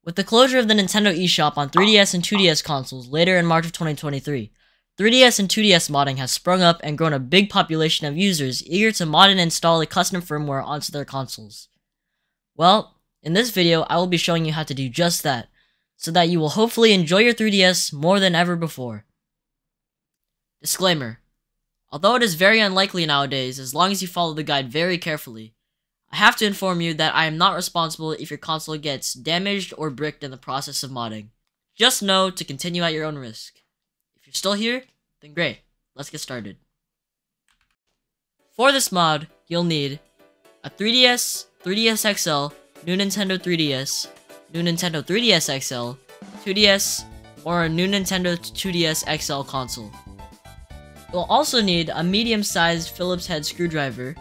With the closure of the Nintendo eShop on 3DS and 2DS consoles later in March of 2023, 3DS and 2DS modding has sprung up and grown a big population of users eager to mod and install a custom firmware onto their consoles. Well, in this video, I will be showing you how to do just that, so that you will hopefully enjoy your 3DS more than ever before. Disclaimer: although it is very unlikely nowadays, as long as you follow the guide very carefully, I have to inform you that I am not responsible if your console gets damaged or bricked in the process of modding. Just know to continue at your own risk. If you're still here, then great, let's get started. For this mod, you'll need a 3DS, 3DS XL, new Nintendo 3DS, new Nintendo 3DS XL, 2DS, or a new Nintendo 2DS XL console. You'll also need a medium-sized Phillips head screwdriver,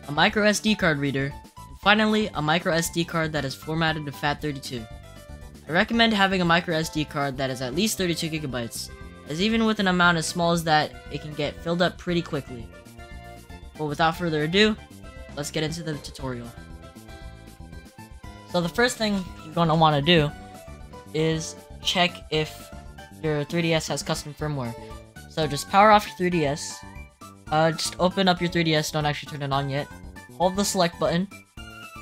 a micro SD card reader, and finally a micro SD card that is formatted to FAT32. I recommend having a micro SD card that is at least 32 gigabytes, as even with an amount as small as that, it can get filled up pretty quickly. But without further ado, let's get into the tutorial. So the first thing you're going to want to do is check if your 3DS has custom firmware. So just power off your 3DS, just open up your 3DS, don't actually turn it on yet, hold the select button,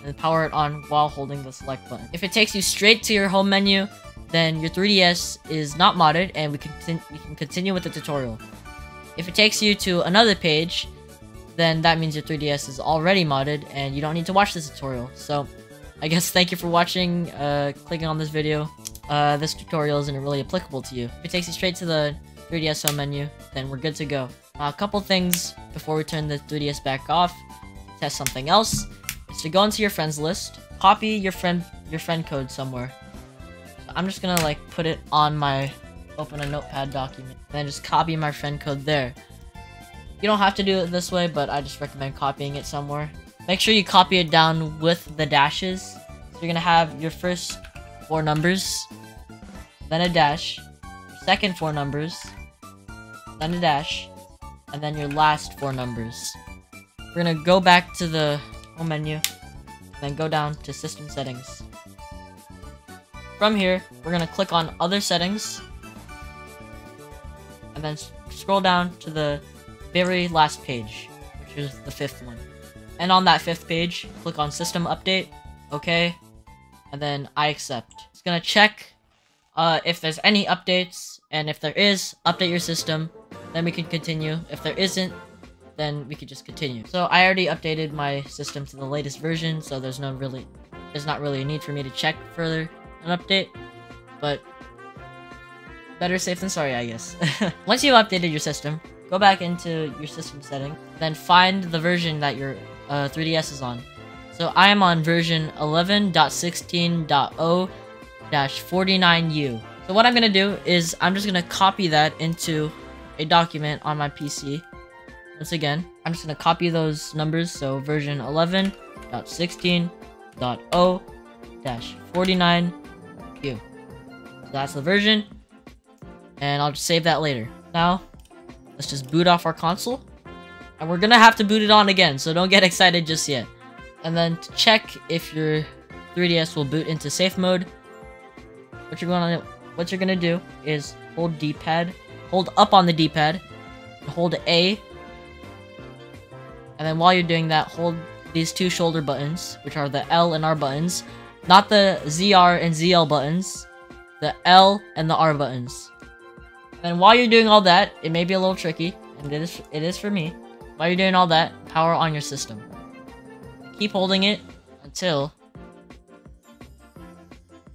and power it on while holding the select button. If it takes you straight to your home menu, then your 3DS is not modded and we can continue with the tutorial. If it takes you to another page, then that means your 3DS is already modded and you don't need to watch this tutorial. So I guess thank you for watching, clicking on this video. This tutorial isn't really applicable to you. If it takes you straight to the 3DS home menu, then we're good to go. A couple things before we turn the 3DS back off. Test something else is to go into your friends list, copy your friend code somewhere. So I'm just gonna put it on my open a notepad document, and then just copy my friend code there. You don't have to do it this way, but I just recommend copying it somewhere. Make sure you copy it down with the dashes. So you're gonna have your first 4 numbers, then a dash, your second 4 numbers, then a dash, and then your last 4 numbers. We're gonna go back to the home menu, and then go down to system settings. From here, we're gonna click on other settings, and then scroll down to the very last page, which is the 5th one. And on that 5th page, click on system update, okay, and then I accept. It's gonna check if there's any updates, and if there is, update your system, then we can continue. If there isn't, then we could just continue. So I already updated my system to the latest version, so there's not really a need for me to check further an update, but better safe than sorry, I guess. Once you've updated your system, go back into your system setting, then find the version that your 3DS is on. So I am on version 11.16.0-49U. So what I'm gonna do is I'm just gonna copy that into a document on my PC. Once again, I'm just gonna copy those numbers, so version 11.16.0-49U. So that's the version, and I'll just save that later. Now, let's just boot off our console, and we're gonna have to boot it on again, so don't get excited just yet. And then to check if your 3DS will boot into safe mode, what you're gonna do is hold D-pad, hold up on the D-pad, hold A, and then while you're doing that, hold these 2 shoulder buttons, which are the L and R buttons, not the ZR and ZL buttons, the L and the R buttons. And while you're doing all that, it may be a little tricky, and it is for me. While you're doing all that, power on your system. Keep holding it until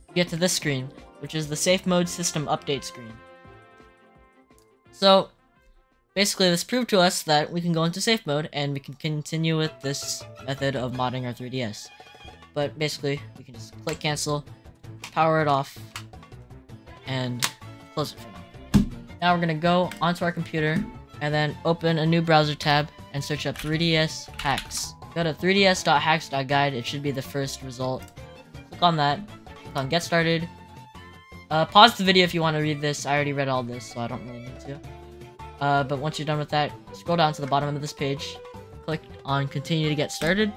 you get to this screen, which is the Safe Mode System Update screen. So, basically this proved to us that we can go into safe mode, and we can continue with this method of modding our 3DS. But basically, we can just click cancel, power it off, and close it for now. Now we're gonna go onto our computer, and then open a new browser tab, and search up 3DS hacks. Go to 3ds.hacks.guide, it should be the first result. Click on that, click on get started. Pause the video if you want to read this. I already read all this, so I don't really need to. But once you're done with that, scroll down to the bottom of this page, click on continue to get started,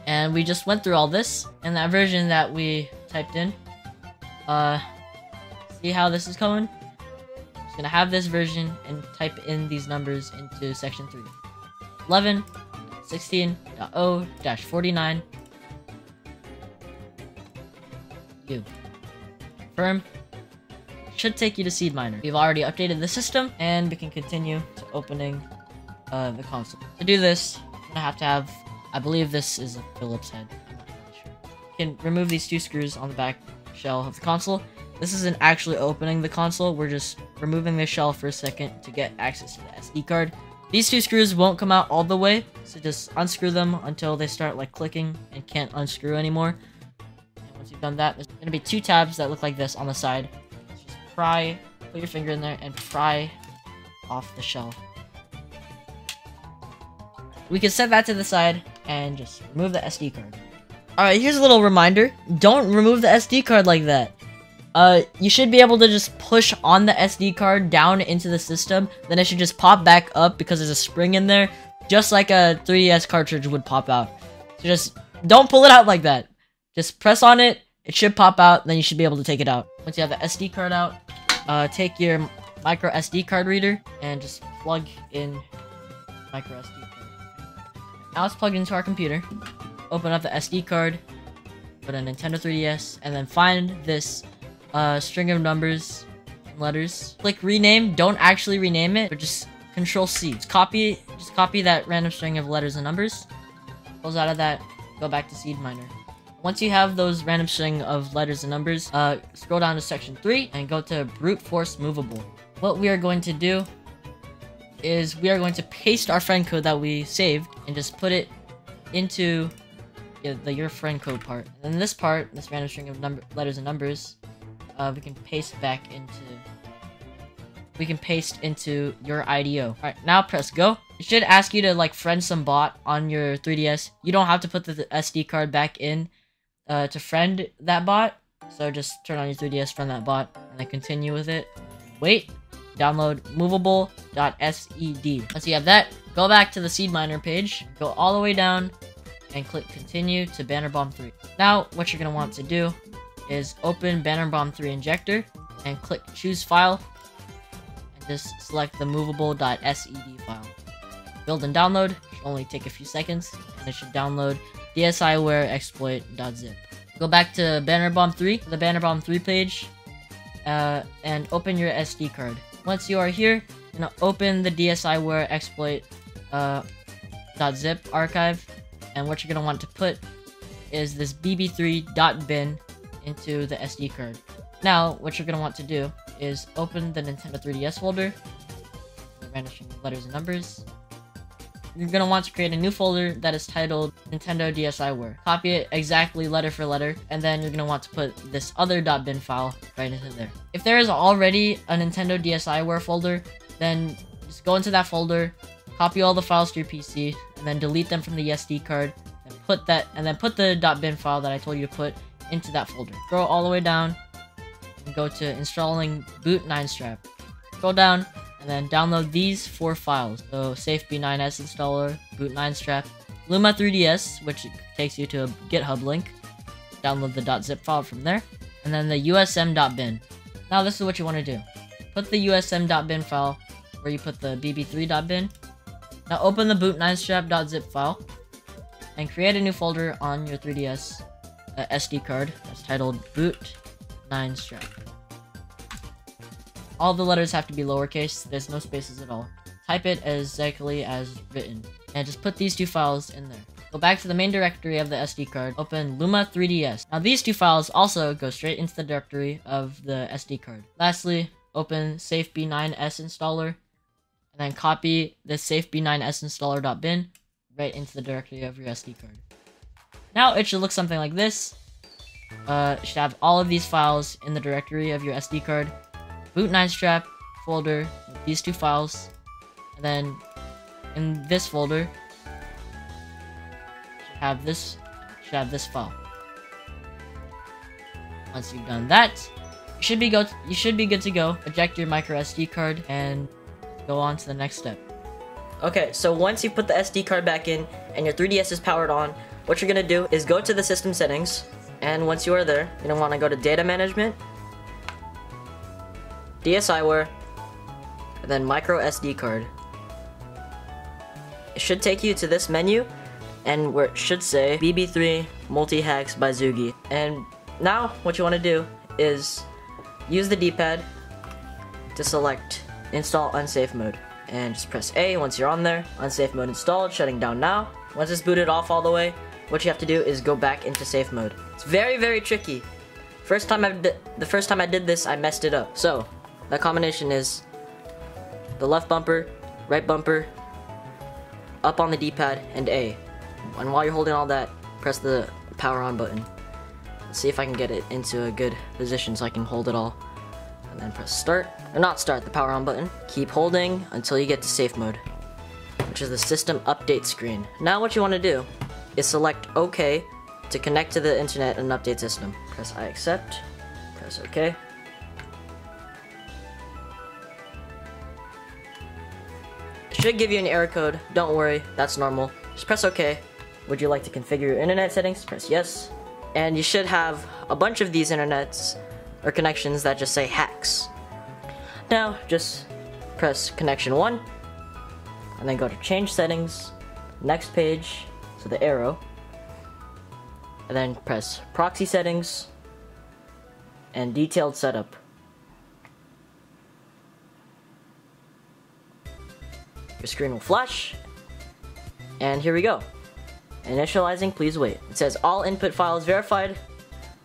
and we just went through all this, and that version that we typed in. See how this is going? Just gonna have this version and type in these numbers into section 3. 11.16.0-49 U. Confirm. Should take you to Seedminer. We've already updated the system, and we can continue to opening the console. To do this, you're gonna have to have, I believe this is a Phillips head. I'm not really sure. You can remove these 2 screws on the back shell of the console. This isn't actually opening the console. We're just removing the shell for a second to get access to the SD card. These 2 screws won't come out all the way, so just unscrew them until they start like clicking and can't unscrew anymore. And once you've done that, there's gonna be 2 tabs that look like this on the side. Just pry, put your finger in there, and pry off the shell. We can set that to the side and just remove the SD card. Alright, here's a little reminder. Don't remove the SD card like that. You should be able to just push on the SD card down into the system. Then it should just pop back up because there's a spring in there. Just like a 3DS cartridge would pop out. So just don't pull it out like that. Just press on it. It should pop out. Then you should be able to take it out. Once you have the SD card out, take your micro SD card reader and just plug in micro SD card. Now it's plugged into our computer. Open up the SD card, put a Nintendo 3DS, and then find this string of numbers and letters. Click rename. Don't actually rename it, but just Control C. Just copy that random string of letters and numbers. Close out of that. Go back to Seedminer. Once you have those random string of letters and numbers, scroll down to section 3 and go to Bruteforce Movable. What we are going to do is we are going to paste our friend code that we saved and just put it into the your friend code part. And then this part, this random string of letters and numbers, we can paste into your IDO. Alright, now press go. It should ask you to like friend some bot on your 3DS. You don't have to put the SD card back in to friend that bot. So just turn on your 3DS, friend that bot, and then continue with it. Wait. Download Movable.sed. Once you have that, go back to the Seedminer page, go all the way down, and click continue to Bannerbomb3. Now, what you're going to want to do is open Bannerbomb3 Injector, and click choose file, and just select the Movable.sed file. Build and download, should only take a few seconds, and it should download DSiWare Exploit.zip. Go back to Bannerbomb3, the Bannerbomb3 page, and open your SD card. Once you are here, you're gonna open the DSiWare Exploit .zip archive, and what you're gonna want to put is this bb3.bin into the SD card. Now, what you're gonna want to do is open the Nintendo 3DS folder, random letters and numbers. You're gonna want to create a new folder that is titled Nintendo DSiWare. Copy it exactly letter for letter, and then you're gonna want to put this other .bin file right into there. If there is already a Nintendo DSiWare folder, then just go into that folder, copy all the files to your PC, and then delete them from the SD card, and put the .bin file that I told you to put into that folder. Scroll all the way down, and go to installing Boot9Strap. Scroll down, and then download these 4 files. So SafeB9S installer, Boot9Strap, Luma3DS, which takes you to a GitHub link. Download the .zip file from there, and then the usm.bin. Now this is what you want to do. Put the usm.bin file where you put the bb3.bin. Now open the Boot9Strap.zip file and create a new folder on your 3DS SD card that's titled Boot9Strap. All the letters have to be lowercase, there's no spaces at all. Type it exactly as written, and just put these 2 files in there. Go back to the main directory of the SD card, open Luma3DS. Now these 2 files also go straight into the directory of the SD card. Lastly, open SafeB9S installer, and then copy this SafeB9S installer.bin right into the directory of your SD card. Now it should look something like this. It should have all of these files in the directory of your SD card. Boot9Strap folder with these 2 files, and then in this folder should have this file. Once you've done that, you should be good to go. Eject your micro SD card and go on to the next step. Okay, so once you put the SD card back in and your 3DS is powered on, what you're gonna do is go to the system settings, And once you are there, you're gonna want to go to Data Management, DSiWare, and then Micro SD Card. It should take you to this menu, and where it should say BB3 Multi-Hacks by Zugi. And now, what you want to do is use the D-pad to select Install Unsafe Mode. And just press A once you're on there. Unsafe mode installed, shutting down now. Once it's booted off all the way, what you have to do is go back into safe mode. It's very, very tricky. The first time I did this, I messed it up. So, that combination is the left bumper, right bumper, up on the D-pad, and A. And while you're holding all that, press the power on button. Let's see if I can get it into a good position so I can hold it all. And then press start, or not start, the power on button. Keep holding until you get to safe mode, which is the system update screen. Now what you want to do is select OK to connect to the internet and update system. Press I accept, press OK. It should give you an error code, don't worry, that's normal. Just press OK. Would you like to configure your internet settings? Press yes. And you should have a bunch of these internets or connections that just say hacks. Now, just press connection 1, and then go to change settings, next page, so the arrow, and then press proxy settings, and detailed setup. Your screen will flash, and here we go. Initializing, please wait. It says all input files verified.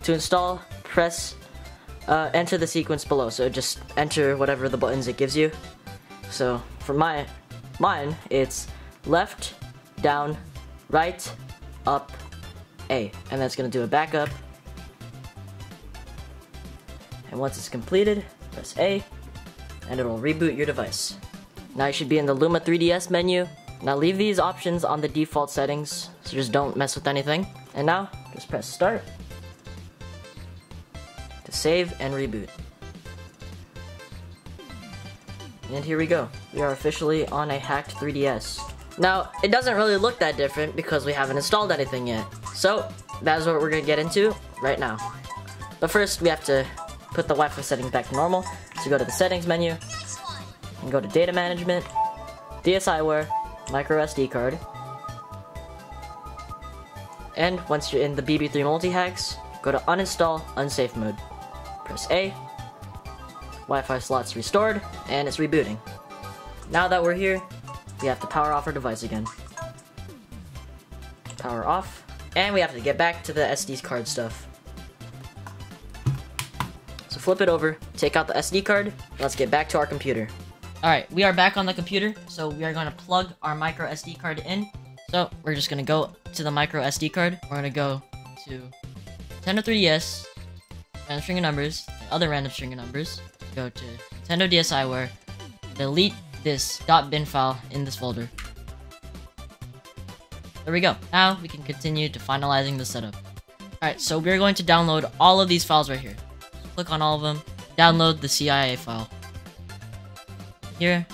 To install, press enter the sequence below. So just enter whatever the buttons it gives you. So for mine, it's left, down, right, up, A. And that's gonna do a backup. And once it's completed, press A, and it'll reboot your device. Now you should be in the Luma3DS menu. Now leave these options on the default settings, so just don't mess with anything. And now, just press start to save and reboot. And here we go. We are officially on a hacked 3DS. Now, it doesn't really look that different because we haven't installed anything yet. So, that's what we're gonna get into right now. But first, we have to put the Wi-Fi settings back to normal. So go to the settings menu, and go to data management, DSiWare, micro SD card. And once you're in the BB3 multi-hacks, go to uninstall unsafe mode. Press A, Wi-Fi slots restored, and it's rebooting. Now that we're here, we have to power off our device again. Power off, and we have to get back to the SD card stuff. So flip it over, take out the SD card, and let's get back to our computer. Alright, we are back on the computer, so we are going to plug our micro SD card in. So, we're just going to go to the micro SD card. We're going to go to Nintendo 3DS, random string of numbers, and other random string of numbers. Go to Nintendo DSiWare, delete this .bin file in this folder. There we go. Now, we can continue to finalizing the setup. Alright, so we're going to download all of these files right here. So click on all of them, download the CIA file. Here,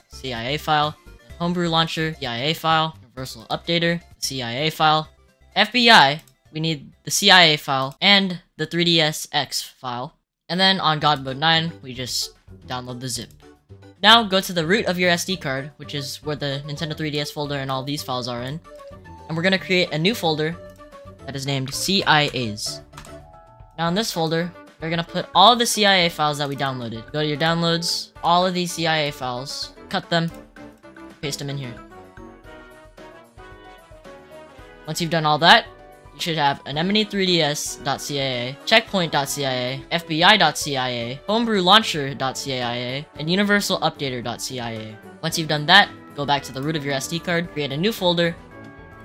CIA file, Homebrew launcher, CIA file, Universal Updater, CIA file, FBI, we need the CIA file, and the 3DSX file. And then on God Mode 9, we just download the zip. Now go to the root of your SD card, which is where the Nintendo 3DS folder and all these files are in. And we're gonna create a new folder that is named CIAs. Now in this folder, we're gonna put all of the CIA files that we downloaded. Go to your downloads, all of these CIA files, cut them, paste them in here. Once you've done all that, you should have anemone3ds.cia, checkpoint.cia, fbi.cia, homebrewlauncher.cia, and universalupdater.cia. Once you've done that, go back to the root of your SD card, create a new folder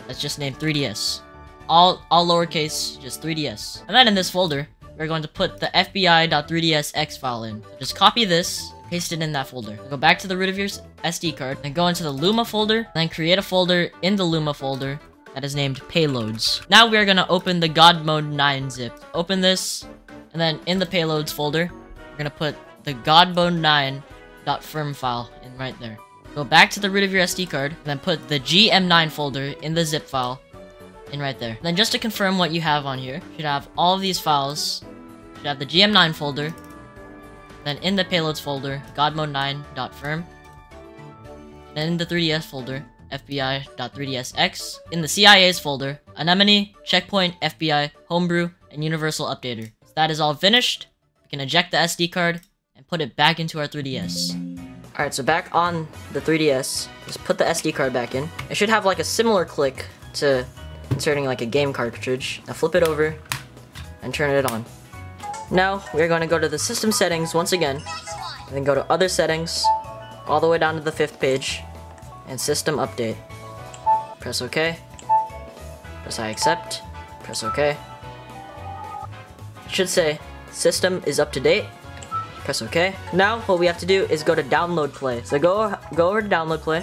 that's just named 3DS. All lowercase, just 3DS. And then in this folder, we're going to put the fbi.3dsx file in. So just copy this, paste it in that folder. Go back to the root of your SD card, and go into the Luma folder, then create a folder in the Luma folder that is named Payloads. Now we are going to open the God Mode 9 zip. Open this, and then in the Payloads folder, we're going to put the God Mode 9.firm file in right there. Go back to the root of your SD card, and then put the GM9 folder in the zip file, in right there. Then just to confirm what you have on here, you should have all of these files. You should have the GM9 folder. Then in the payloads folder, godmode9.firm. Then in the 3DS folder, FBI.3DSX. In the CIAs folder, Anemone, Checkpoint, FBI, Homebrew, and Universal Updater. So that is all finished. We can eject the SD card and put it back into our 3DS. Alright, so back on the 3DS, just put the SD card back in. It should have like a similar click to inserting like a game cartridge. Now flip it over and turn it on. Now we're going to go to the system settings once again, and then go to other settings, all the way down to the 5th page, and system update. Press OK. Press I accept. Press OK. It should say system is up to date. Press OK. Now what we have to do is go to download play. So go over to download play.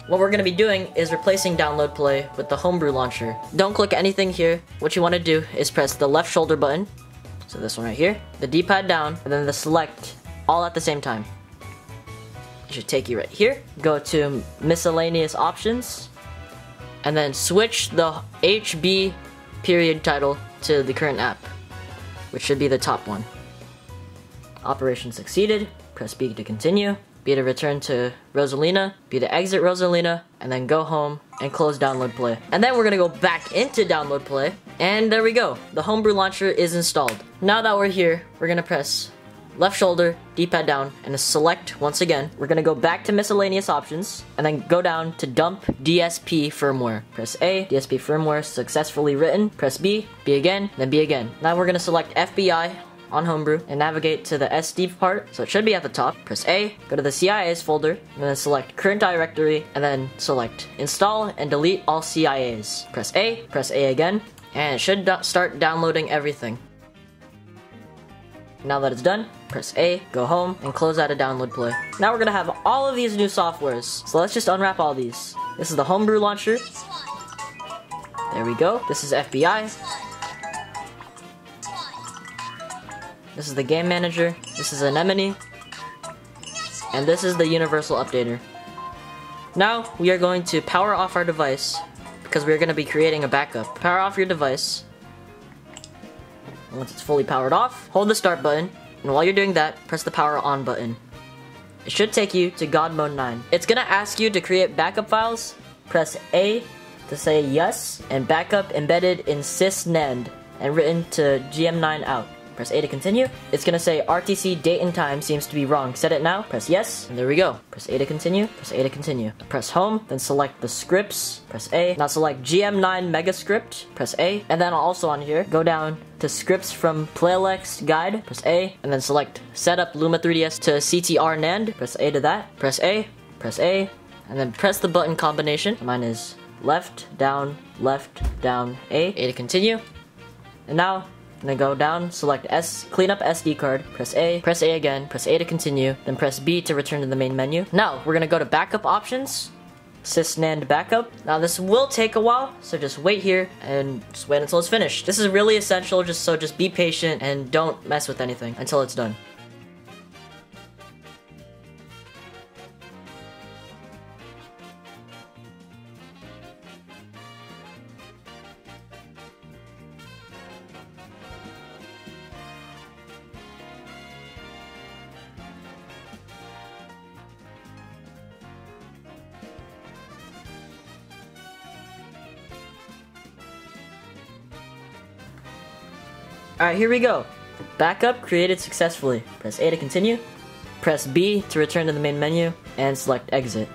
What we're going to be doing is replacing download play with the Homebrew launcher. Don't click anything here. What you want to do is press the left shoulder button. So this one right here. The D-pad down, and then the select all at the same time. It should take you right here. Go to miscellaneous options, and then switch the HB period title to the current app, which should be the top one. Operation succeeded. Press B to continue. B to return to Rosalina. B to exit Rosalina, and then go home and close download play. And then we're gonna go back into download play, and there we go. The Homebrew launcher is installed. Now that we're here, we're gonna press left shoulder, D-pad down, and select once again. We're gonna go back to miscellaneous options, and then go down to dump DSP firmware. Press A, DSP firmware successfully written. Press B, B again, then B again. Now we're gonna select FBI on Homebrew and navigate to the SD part, so it should be at the top. Press A, go to the CIAs folder, and then select current directory, and then select install and delete all CIAs. Press A again, and it should start downloading everything. Now that it's done, press A, go home, and close out of download play. Now we're gonna have all of these new softwares, so let's just unwrap all these. This is the Homebrew launcher. There we go. This is FBI. This is the game manager. This is Anemone. And this is the universal updater. Now we are going to power off our device because we're going to be creating a backup. Power off your device. Once it's fully powered off, hold the start button, and while you're doing that, press the power on button. It should take you to God Mode 9. It's gonna ask you to create backup files. Press A to say yes, and backup embedded in sysnand and written to GM9 out. Press A to continue. It's gonna say RTC date and time seems to be wrong. Set it now. Press yes, and there we go. Press A to continue. Press A to continue. Press home, then select the scripts. Press A. Now select GM9 mega script. Press A, and then also on here, go down to scripts from Playlex guide. Press A, and then select setup Luma3DS to CTR NAND. Press A to that. Press A, and then press the button combination. Mine is left, down, A to continue. And now, and then go down, select S, clean up SD card, press A again, press A to continue, then press B to return to the main menu. Now, we're gonna go to backup options, sysnand backup. Now this will take a while, so just wait here and just wait until it's finished. This is really essential, so just be patient and don't mess with anything until it's done. Alright, here we go. Backup created successfully. Press A to continue. Press B to return to the main menu, and select exit.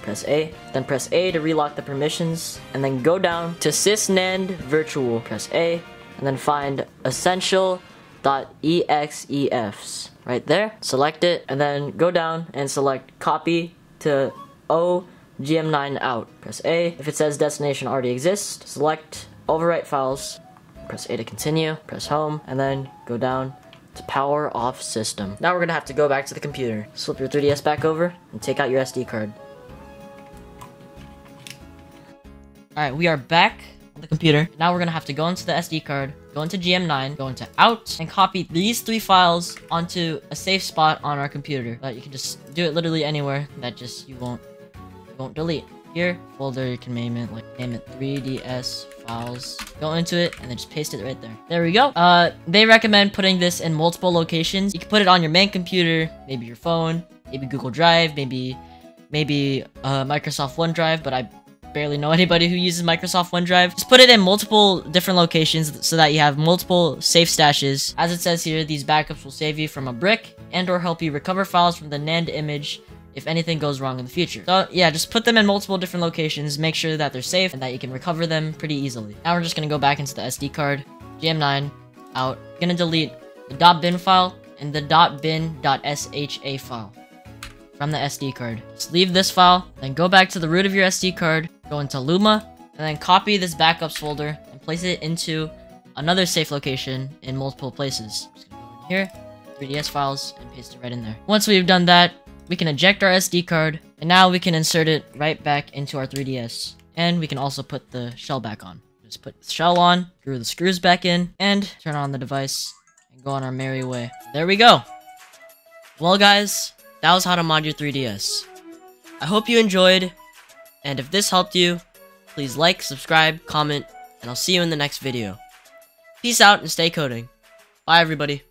Press A, then press A to relock the permissions, and then go down to sysnand virtual. Press A, and then find essential.exefs. Right there. Select it, and then go down and select copy to OGM9 out. Press A. If it says destination already exists, select overwrite files. Press A to continue, press home, and then go down to power off system. Now we're gonna have to go back to the computer. Slip your 3DS back over and take out your SD card. Alright, we are back on the computer. Now we're gonna have to go into the SD card, go into GM9, go into out, and copy these 3 files onto a safe spot on our computer. But you can just do it literally anywhere that just you won't delete. Here, folder, you can name it 3DS files, go into it, and then just paste it right there. There we go. They recommend putting this in multiple locations. You can put it on your main computer, maybe your phone, maybe Google Drive, maybe Microsoft OneDrive, but I barely know anybody who uses Microsoft OneDrive. Just put it in multiple different locations so that you have multiple safe stashes. As it says here, these backups will save you from a brick and or help you recover files from the NAND image if anything goes wrong in the future. So yeah, just put them in multiple different locations, make sure that they're safe and that you can recover them pretty easily. Now we're just gonna go back into the SD card, GM9, out. We're gonna delete the .bin file and the .bin.sha file from the SD card. Just leave this file, then go back to the root of your SD card, go into Luma, and then copy this backups folder and place it into another safe location in multiple places. Just gonna go in here, 3DS files, and paste it right in there. Once we've done that, we can eject our SD card, and now we can insert it right back into our 3DS. And we can also put the shell back on. Just put the shell on, screw the screws back in, and turn on the device, and go on our merry way. There we go! Well guys, that was how to mod your 3DS. I hope you enjoyed, and if this helped you, please like, subscribe, comment, and I'll see you in the next video. Peace out and stay coding. Bye everybody.